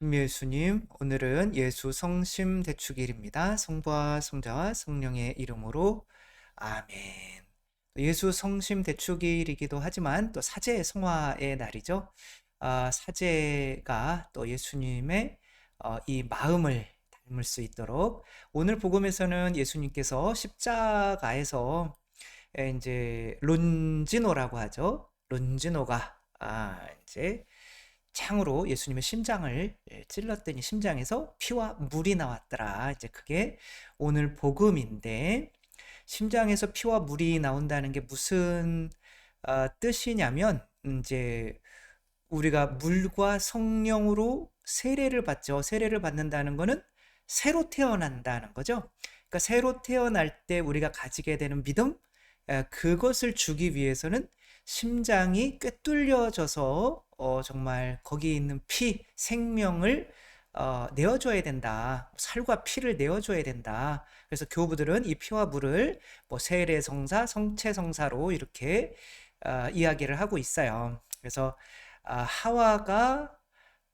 신미 예수님, 오늘은 예수 성심 대축일입니다. 성부와 성자와 성령의 이름으로 아멘. 예수 성심 대축일이기도 하지만 또 사제 성화의 날이죠. 사제가 또 예수님의 이 마음을 닮을 수 있도록 오늘 복음에서는 예수님께서 십자가에서 이제 론지노라고 하죠. 론지노가 이제 창으로 예수님의 심장을 찔렀더니 심장에서 피와 물이 나왔더라. 이제 그게 오늘 복음인데, 심장에서 피와 물이 나온다는 게 무슨 뜻이냐면, 이제 우리가 물과 성령으로 세례를 받죠. 세례를 받는다는 거는 새로 태어난다는 거죠. 그러니까 새로 태어날 때 우리가 가지게 되는 믿음, 그것을 주기 위해서는 심장이 꿰뚫려져서 정말 거기 있는 피, 생명을 내어줘야 된다. 살과 피를 내어줘야 된다. 그래서 교부들은 이 피와 물을 뭐 세례성사, 성체성사로 이렇게 이야기를 하고 있어요. 그래서 하와가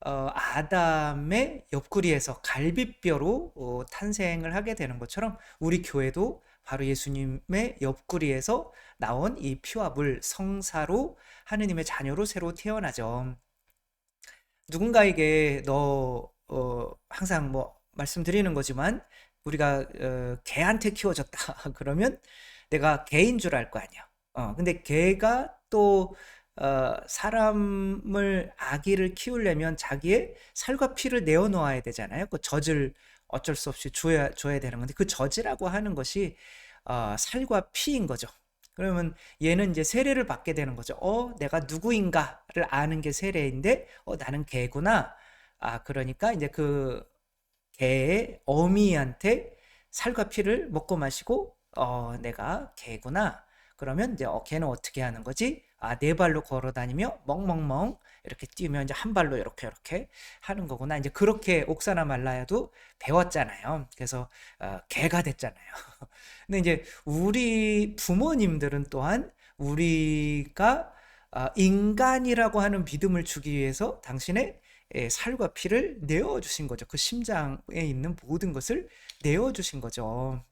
아담의 옆구리에서 갈비뼈로 탄생을 하게 되는 것처럼 우리 교회도 바로 예수님의 옆구리에서 나온 이 피와 물 성사로 하느님의 자녀로 새로 태어나죠. 누군가에게 항상 뭐 말씀드리는 거지만 우리가 개한테 키워졌다 그러면 내가 개인 줄 알 거 아니야. 근데 개가 또 사람을 아기를 키우려면 자기의 살과 피를 내어 놓아야 되잖아요. 그 젖을 어쩔 수 없이 줘야 되는 건데 그 젖이라고 하는 것이 살과 피인 거죠. 그러면 얘는 이제 세례를 받게 되는 거죠. 내가 누구인가를 아는 게 세례인데, 나는 개구나. 그러니까 이제 그 개의 어미한테 살과 피를 먹고 마시고, 내가 개구나. 그러면 이제 걔는 어떻게 하는 거지? 네 발로 걸어 다니며 멍멍멍 이렇게 뛰면 이제 한 발로 이렇게 하는 거구나. 이제 그렇게 옥사나 말라야도 배웠잖아요. 그래서 개가 됐잖아요. 근데 이제 우리 부모님들은 또한 우리가 인간이라고 하는 믿음을 주기 위해서 당신의 살과 피를 내어주신 거죠. 그 심장에 있는 모든 것을 내어주신 거죠.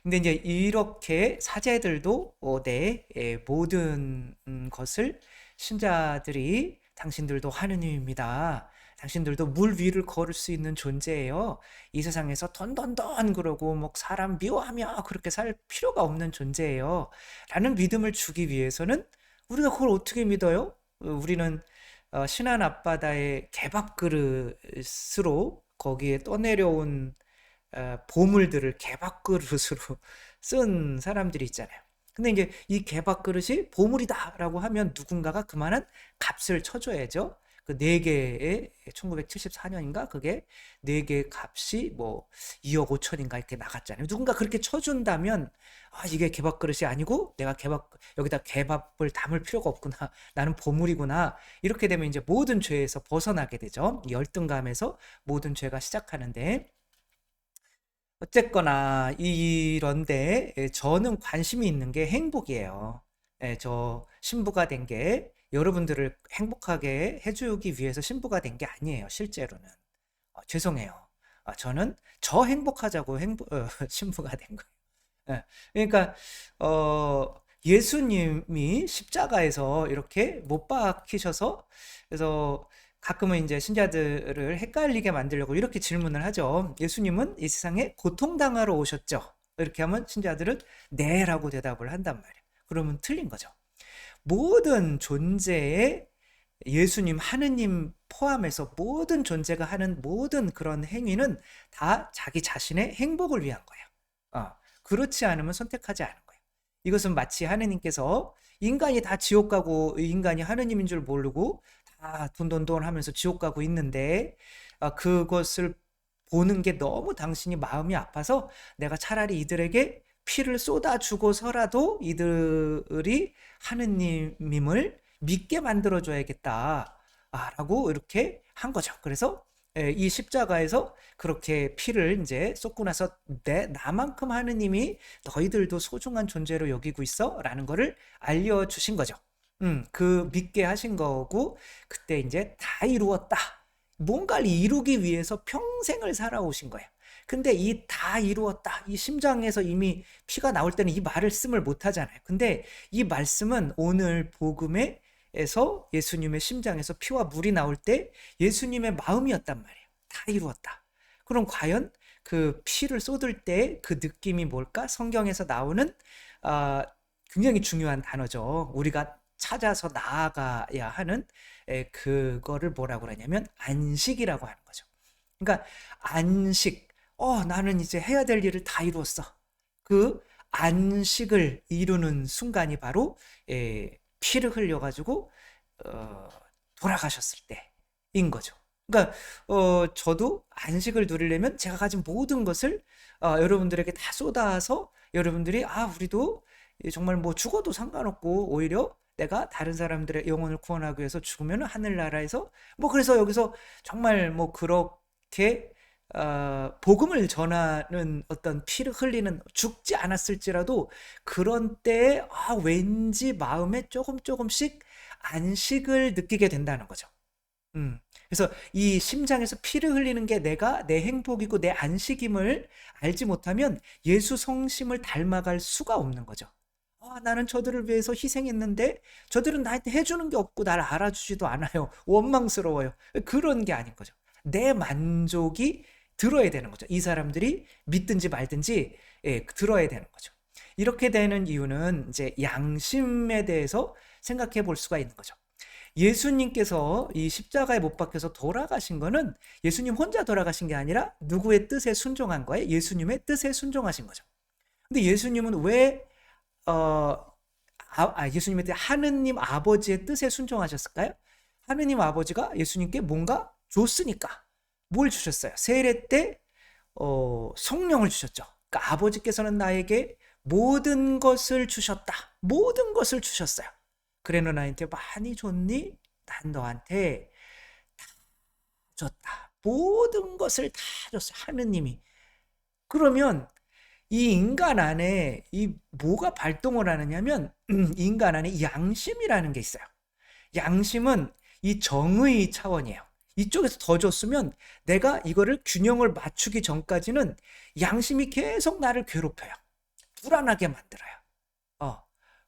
근데 이제 이렇게 사제들도 내 모든 것을 신자들이 당신들도 하느님입니다. 당신들도 물 위를 걸을 수 있는 존재예요. 이 세상에서 던던던 그러고 뭐 사람 미워하며 그렇게 살 필요가 없는 존재예요. 라는 믿음을 주기 위해서는 우리가 그걸 어떻게 믿어요? 우리는 신안 앞바다의 개밥 그릇으로 거기에 떠내려온 보물들을 개밥 그릇으로 쓴 사람들이 있잖아요. 근데 이제 이 개밥 그릇이 보물이다라고 하면 누군가가 그만한 값을 쳐줘야죠. 그 네 개에 1974년인가 그게 네 개 값이 뭐 2억 5천인가 이렇게 나갔잖아요. 누군가 그렇게 쳐준다면 이게 개밥 그릇이 아니고 내가 여기다 개밥을 담을 필요가 없구나. 나는 보물이구나. 이렇게 되면 이제 모든 죄에서 벗어나게 되죠. 열등감에서 모든 죄가 시작하는데 어쨌거나 이런데 저는 관심이 있는 게 행복이에요. 저 신부가 된 게 여러분들을 행복하게 해주기 위해서 신부가 된 게 아니에요. 실제로는. 죄송해요. 저는 저 행복하자고 신부가 된 거예요. 그러니까 예수님이 십자가에서 이렇게 못 박히셔서 그래서 가끔은 이제 신자들을 헷갈리게 만들려고 이렇게 질문을 하죠. 예수님은 이 세상에 고통당하러 오셨죠? 이렇게 하면 신자들은 네라고 대답을 한단 말이에요. 그러면 틀린 거죠. 모든 존재에 예수님, 하느님 포함해서 모든 존재가 하는 모든 그런 행위는 다 자기 자신의 행복을 위한 거예요. 그렇지 않으면 선택하지 않은 거예요. 이것은 마치 하느님께서 인간이 다 지옥 가고 인간이 하느님인 줄 모르고 다 돈돈돈 하면서 지옥 가고 있는데 그것을 보는 게 너무 당신이 마음이 아파서 내가 차라리 이들에게 피를 쏟아주고서라도 이들이 하느님임을 믿게 만들어줘야겠다. 라고 이렇게 한 거죠. 그래서 이 십자가에서 그렇게 피를 이제 쏟고 나서 나만큼 하느님이 너희들도 소중한 존재로 여기고 있어 라는 거를 알려주신 거죠. 그 믿게 하신 거고 그때 이제 다 이루었다. 뭔가를 이루기 위해서 평생을 살아오신 거예요. 근데 이 다 이루었다, 이 심장에서 이미 피가 나올 때는 이 말씀을 못 하잖아요. 근데 이 말씀은 오늘 복음에서 예수님의 심장에서 피와 물이 나올 때 예수님의 마음이었단 말이에요. 다 이루었다. 그럼 과연 그 피를 쏟을 때 그 느낌이 뭘까? 성경에서 나오는 아, 굉장히 중요한 단어죠. 우리가 찾아서 나아가야 하는 그거를 뭐라고 그러냐면 안식이라고 하는 거죠. 그러니까 안식. 나는 이제 해야 될 일을 다 이루었어. 그 안식을 이루는 순간이 바로 피를 흘려가지고 돌아가셨을 때인 거죠. 그러니까 저도 안식을 누리려면 제가 가진 모든 것을 여러분들에게 다 쏟아서 여러분들이 우리도 정말 뭐 죽어도 상관없고 오히려 내가 다른 사람들의 영혼을 구원하기 위해서 죽으면 하늘나라에서 뭐 그래서 여기서 정말 뭐 그렇게 복음을 전하는 어떤 피를 흘리는 죽지 않았을지라도 그런 때에 왠지 마음에 조금씩 안식을 느끼게 된다는 거죠. 그래서 이 심장에서 피를 흘리는 게 내가 내 행복이고 내 안식임을 알지 못하면 예수 성심을 닮아갈 수가 없는 거죠. 나는 저들을 위해서 희생했는데 저들은 나한테 해주는 게 없고 나를 알아주지도 않아요. 원망스러워요. 그런 게 아닌 거죠. 내 만족이 들어야 되는 거죠. 이 사람들이 믿든지 말든지 들어야 되는 거죠. 이렇게 되는 이유는 이제 양심에 대해서 생각해 볼 수가 있는 거죠. 예수님께서 이 십자가에 못 박혀서 돌아가신 거는 예수님 혼자 돌아가신 게 아니라 누구의 뜻에 순종한 거예요? 예수님의 뜻에 순종하신 거죠. 근데 예수님은 왜 예수님의 뜻, 하느님 아버지의 뜻에 순종하셨을까요? 하느님 아버지가 예수님께 뭔가 줬으니까. 뭘 주셨어요? 세례 때 성령을 주셨죠. 그러니까 아버지께서는 나에게 모든 것을 주셨다. 모든 것을 주셨어요. 그래 너 나한테 많이 줬니? 난 너한테 다 줬다. 모든 것을 다 줬어요. 하느님이. 그러면 이 인간 안에 이 뭐가 발동을 하느냐면 인간 안에 양심이라는 게 있어요. 양심은 이 정의 차원이에요. 이쪽에서 더 줬으면 내가 이거를 균형을 맞추기 전까지는 양심이 계속 나를 괴롭혀요. 불안하게 만들어요.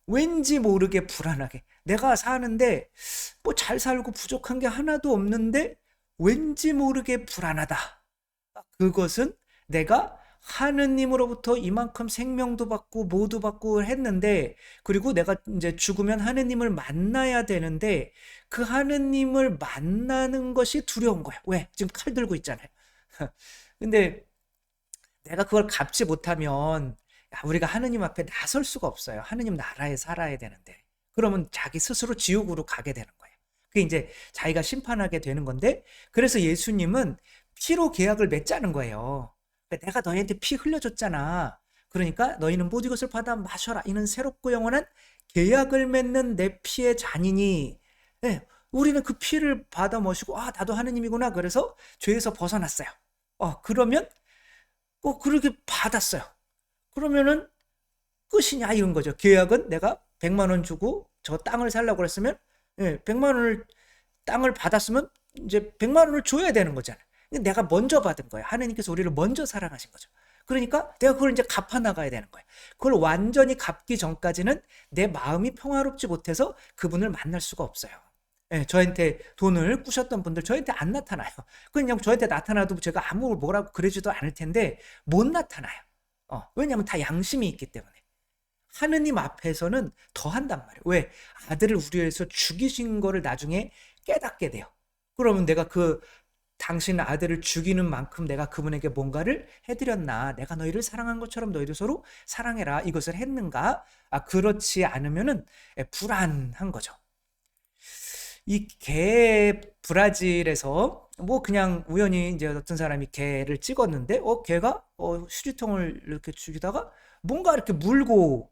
왠지 모르게 불안하게. 내가 사는데 뭐 잘 살고 부족한 게 하나도 없는데 왠지 모르게 불안하다. 그것은 내가 하느님으로부터 이만큼 생명도 받고 뭐도 받고 했는데 그리고 내가 이제 죽으면 하느님을 만나야 되는데 그 하느님을 만나는 것이 두려운 거야. 왜? 지금 칼 들고 있잖아요. 근데 내가 그걸 갚지 못하면 우리가 하느님 앞에 나설 수가 없어요. 하느님 나라에 살아야 되는데. 그러면 자기 스스로 지옥으로 가게 되는 거예요. 그게 이제 자기가 심판하게 되는 건데 그래서 예수님은 피로 계약을 맺자는 거예요. 내가 너희한테 피 흘려줬잖아. 그러니까 너희는 모든 것을 받아 마셔라. 이는 새롭고 영원한 계약을 맺는 내 피의 잔이니. 네, 우리는 그 피를 받아 마시고 나도 하느님이구나. 그래서 죄에서 벗어났어요. 그러면 그렇게 받았어요. 그러면은 끝이냐 이런 거죠. 계약은 내가 100만 원 주고 저 땅을 살라고 그랬으면 100만 원을 땅을 받았으면 이제 100만 원을 줘야 되는 거잖아요. 내가 먼저 받은 거예요. 하느님께서 우리를 먼저 사랑하신 거죠. 그러니까 내가 그걸 이제 갚아 나가야 되는 거예요. 그걸 완전히 갚기 전까지는 내 마음이 평화롭지 못해서 그분을 만날 수가 없어요. 저한테 돈을 꾸셨던 분들 저한테 안 나타나요. 그냥 저한테 나타나도 제가 아무 뭐라고 그러지도 않을 텐데 못 나타나요. 왜냐하면 다 양심이 있기 때문에. 하느님 앞에서는 더 한단 말이에요. 왜? 아들을 우리 위해서 죽이신 거를 나중에 깨닫게 돼요. 그러면 내가 당신 아들을 죽이는 만큼 내가 그분에게 뭔가를 해드렸나? 내가 너희를 사랑한 것처럼 너희도 서로 사랑해라. 이것을 했는가? 그렇지 않으면은 불안한 거죠. 이 개 브라질에서 뭐 그냥 우연히 이제 어떤 사람이 개를 찍었는데 개가 휴지통을 이렇게 죽이다가 뭔가 이렇게 물고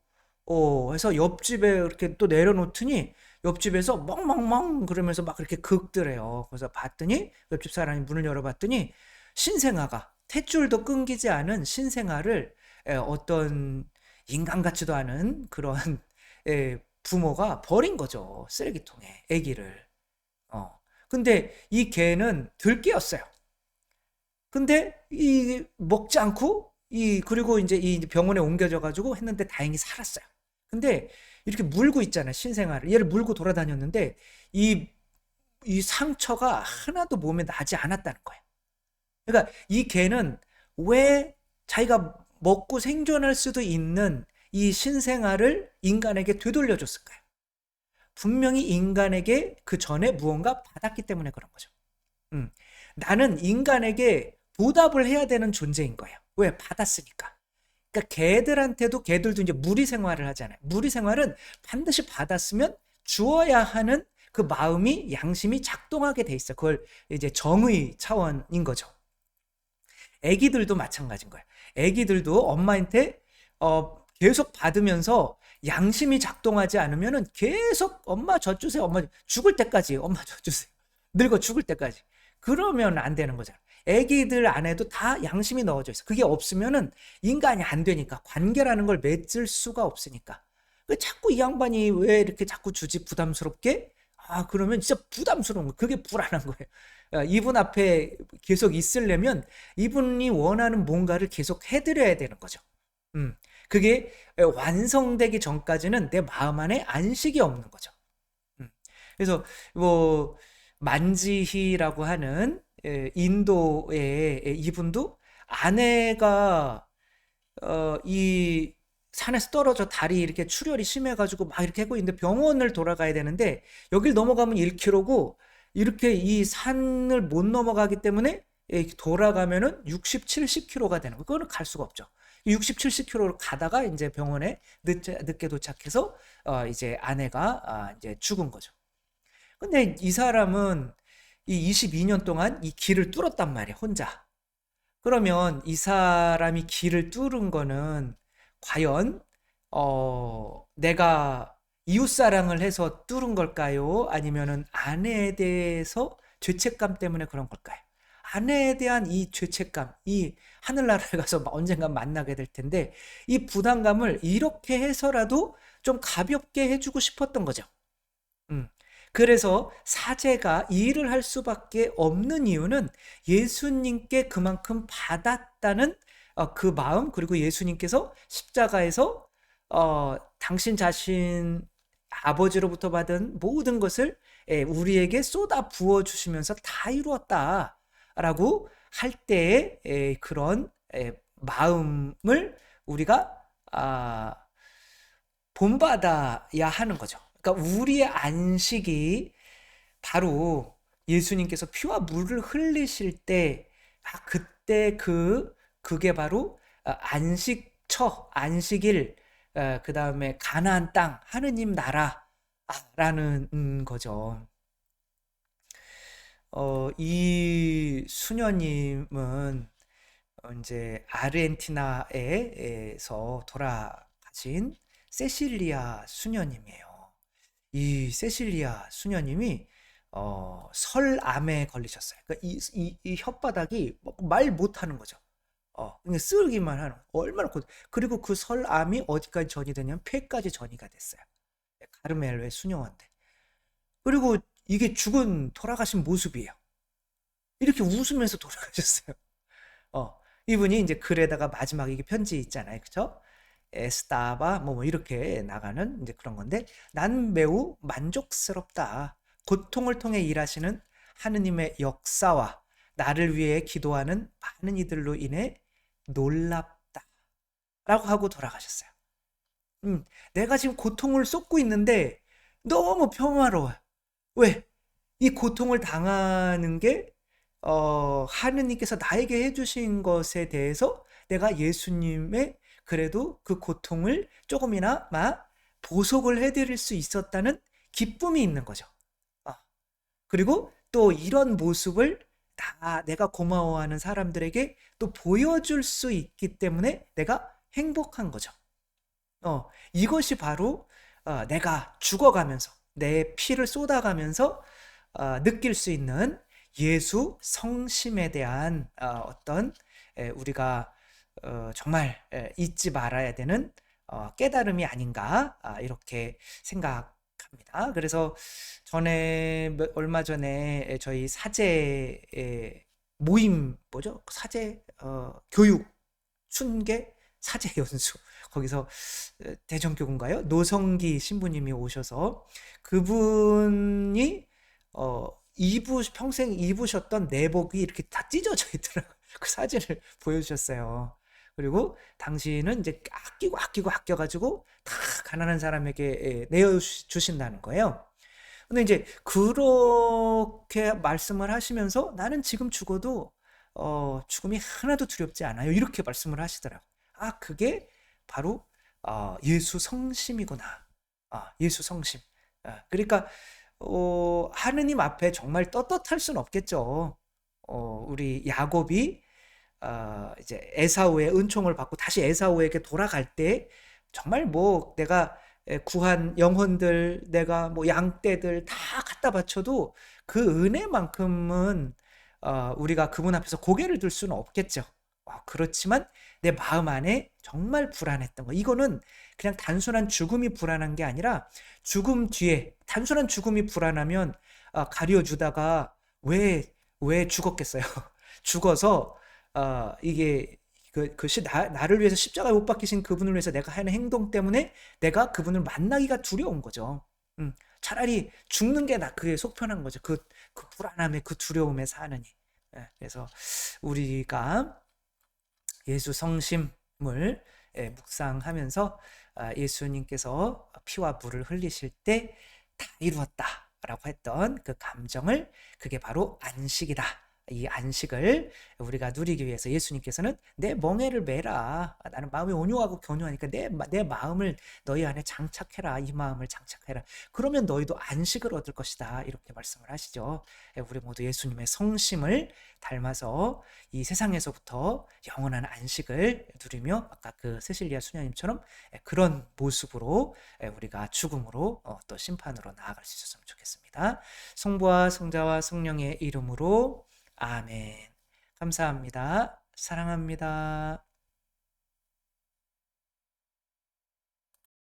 해서 옆집에 이렇게 또 내려놓더니 옆집에서 멍멍멍 그러면서 막 그렇게 긁더래요. 그래서 봤더니 옆집 사람이 문을 열어봤더니 신생아가 탯줄도 끊기지 않은 신생아를 어떤 인간 같지도 않은 그런 부모가 버린 거죠. 쓰레기통에 아기를. 근데 이 개는 들깨였어요. 근데 이 먹지 않고 그리고 이제 이 병원에 옮겨져 가지고 했는데 다행히 살았어요. 근데 이렇게 물고 있잖아요, 신생아를. 얘를 물고 돌아다녔는데 이 상처가 하나도 몸에 나지 않았다는 거예요. 그러니까 이 개는 왜 자기가 먹고 생존할 수도 있는 이 신생아를 인간에게 되돌려 줬을까요? 분명히 인간에게 그 전에 무언가 받았기 때문에 그런 거죠. 음. 나는 인간에게 보답을 해야 되는 존재인 거예요. 왜? 받았으니까. 그러니까 개들도 이제 무리 생활을 하잖아요. 무리 생활은 반드시 받았으면 주어야 하는 그 마음이, 양심이 작동하게 돼 있어요. 그걸 이제 정의 차원인 거죠. 애기들도 마찬가지인 거예요. 애기들도 엄마한테 계속 받으면서 양심이 작동하지 않으면은 계속 엄마 젖 주세요. 엄마 죽을 때까지 엄마 젖 주세요. 늙어 죽을 때까지. 그러면 안 되는 거잖아. 애기들 안에도 다 양심이 넣어져 있어. 그게 없으면은 인간이 안 되니까, 관계라는 걸 맺을 수가 없으니까. 자꾸 이 양반이 왜 이렇게 자꾸 주지, 부담스럽게? 그러면 진짜 부담스러운 거예요. 그게 불안한 거예요. 이분 앞에 계속 있으려면 이분이 원하는 뭔가를 계속 해드려야 되는 거죠. 그게 완성되기 전까지는 내 마음 안에 안식이 없는 거죠. 그래서 뭐 만지히라고 하는 인도의 이분도 아내가 이 산에서 떨어져 다리 이렇게 출혈이 심해가지고 막 이렇게 하고 있는데 병원을 돌아가야 되는데 여길 넘어가면 1km고 이렇게 이 산을 못 넘어가기 때문에 돌아가면은 60, 70km가 되는 거예요. 그거는 갈 수가 없죠. 60, 70km를 가다가 이제 병원에 늦게 도착해서 이제 아내가 이제 죽은 거죠. 근데 이 사람은 이 22년 동안 이 길을 뚫었단 말이야, 혼자. 그러면 이 사람이 길을 뚫은 거는 과연 내가 이웃사랑을 해서 뚫은 걸까요? 아니면은 아내에 대해서 죄책감 때문에 그런 걸까요? 아내에 대한 이 죄책감, 이 하늘나라에 가서 언젠간 만나게 될 텐데 이 부담감을 이렇게 해서라도 좀 가볍게 해주고 싶었던 거죠. 음. 그래서 사제가 이 일을 할 수밖에 없는 이유는 예수님께 그만큼 받았다는 그 마음, 그리고 예수님께서 십자가에서 당신 자신 아버지로부터 받은 모든 것을 우리에게 쏟아 부어 주시면서 다 이루었다라고 할 때의 그런 마음을 우리가 본받아야 하는 거죠. 그러니까 우리의 안식이 바로 예수님께서 피와 물을 흘리실 때 그때 그게 바로 안식일, 그 다음에 가나안 땅, 하느님 나라라는 거죠. 이 수녀님은 이제 아르헨티나에서 돌아가신 세실리아 수녀님이에요. 이 세실리아 수녀님이 설암에 걸리셨어요. 그러니까 이 혓바닥이 말 못하는 거죠. 그냥 쓰기만 하는. 얼마나 그리고 그 설암이 어디까지 전이 되냐면 폐까지 전이가 됐어요. 가르멜로의 수녀한테. 그리고 이게 돌아가신 모습이에요. 이렇게 웃으면서 돌아가셨어요. 이분이 이제 글에다가 마지막 이게 편지 있잖아요, 그죠? 에스타바 뭐 이렇게 나가는 이제 그런 건데, 난 매우 만족스럽다. 고통을 통해 일하시는 하느님의 역사와 나를 위해 기도하는 많은 이들로 인해 놀랍다 라고 하고 돌아가셨어요. 내가 지금 고통을 쏟고 있는데 너무 평화로워요. 왜? 이 고통을 당하는 게 하느님께서 나에게 해주신 것에 대해서 내가 예수님의 그래도 그 고통을 조금이나마 보속을 해드릴 수 있었다는 기쁨이 있는 거죠. 그리고 또 이런 모습을 내가 고마워하는 사람들에게 또 보여줄 수 있기 때문에 내가 행복한 거죠. 이것이 바로 내가 죽어가면서 내 피를 쏟아가면서 느낄 수 있는 예수 성심에 대한 어떤 우리가 정말 잊지 말아야 되는 깨달음이 아닌가 이렇게 생각합니다. 합니다. 그래서 얼마 전에 저희 사제 모임 뭐죠? 사제 교육 춘계 사제 연수 거기서 대전교구인가요? 노성기 신부님이 오셔서 그분이 평생 입으셨던 내복이 이렇게 다 찢어져 있더라고요. 그 사진을 보여주셨어요. 그리고 당신은 이제 아껴가지고 다 가난한 사람에게 내어주신다는 거예요. 근데 이제 그렇게 말씀을 하시면서 나는 지금 죽어도 죽음이 하나도 두렵지 않아요. 이렇게 말씀을 하시더라고요. 아, 그게 바로 예수 성심이구나. 예수 성심. 그러니까 하느님 앞에 정말 떳떳할 수는 없겠죠. 우리 야곱이 이제 에사우의 은총을 받고 다시 에사우에게 돌아갈 때 정말 뭐 내가 구한 영혼들, 내가 뭐 양떼들 다 갖다 바쳐도 그 은혜만큼은 우리가 그분 앞에서 고개를 들 수는 없겠죠. 그렇지만 내 마음 안에 정말 불안했던 거. 이거는 그냥 단순한 죽음이 불안한 게 아니라 죽음 뒤에 단순한 죽음이 불안하면 가려주다가 왜 죽었겠어요? 죽어서 이게 나를 위해서 십자가에 못 박히신 그분을 위해서 내가 하는 행동 때문에 내가 그분을 만나기가 두려운 거죠. 차라리 죽는 게 그게 속편한 거죠. 그 불안함에 그 두려움에 사느니. 그래서 우리가 예수 성심을 묵상하면서 예수님께서 피와 물을 흘리실 때 다 이루었다라고 했던 그 감정을 그게 바로 안식이다. 이 안식을 우리가 누리기 위해서 예수님께서는 내 멍에를 메라. 나는 마음이 온유하고 견유하니까 내 마음을 너희 안에 장착해라. 이 마음을 장착해라. 그러면 너희도 안식을 얻을 것이다. 이렇게 말씀을 하시죠. 우리 모두 예수님의 성심을 닮아서 이 세상에서부터 영원한 안식을 누리며 아까 그 세실리아 수녀님처럼 그런 모습으로 우리가 죽음으로 또 심판으로 나아갈 수 있었으면 좋겠습니다. 성부와 성자와 성령의 이름으로 아멘. 감사합니다. 사랑합니다.